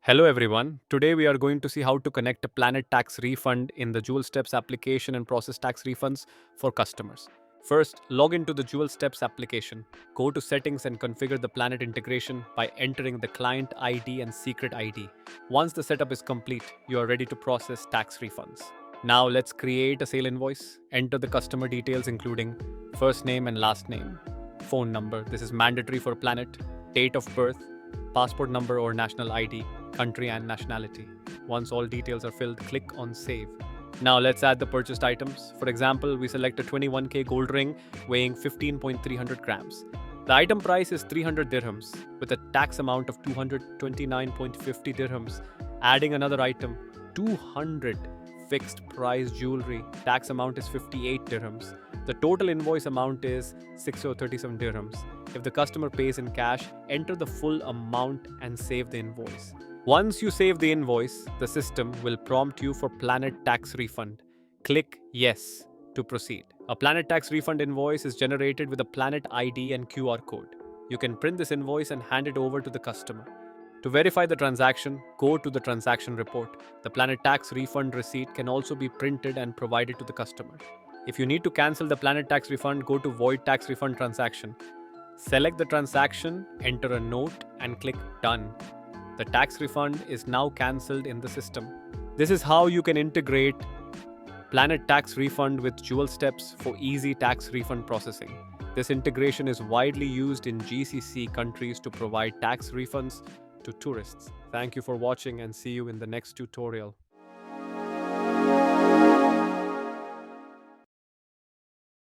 Hello everyone. Today we are going to see how to connect a Planet Tax Refund in the JewelSteps application and process tax refunds for customers. First, log into the JewelSteps application. Go to settings and configure the Planet integration by entering the client ID and secret ID. Once the setup is complete, you are ready to process tax refunds. Now let's create a sale invoice. Enter the customer details including first name and last name, phone number. This is mandatory for Planet, date of birth, passport number or national ID, country and nationality. Once all details are filled, click on Save. Now let's add the purchased items. For example, we select a 21K gold ring weighing 15.300 grams. The item price is 300 dirhams with a tax amount of 229.50 dirhams. Adding another item, 200 fixed price jewelry. Tax amount is 58 dirhams. The total invoice amount is 637 dirhams. If the customer pays in cash, enter the full amount and save the invoice. Once you save the invoice, the system will prompt you for Planet Tax Refund. Click Yes to proceed. A Planet Tax Refund invoice is generated with a Planet ID and QR code. You can print this invoice and hand it over to the customer. To verify the transaction, go to the transaction report. The Planet Tax Refund receipt can also be printed and provided to the customer. If you need to cancel the Planet Tax Refund, go to Void Tax Refund Transaction. Select the transaction, enter a note, and click Done. The tax refund is now cancelled in the system. This is how you can integrate Planet Tax Refund with JewelSteps for easy tax refund processing. This integration is widely used in GCC countries to provide tax refunds to tourists. Thank you for watching and see you in the next tutorial.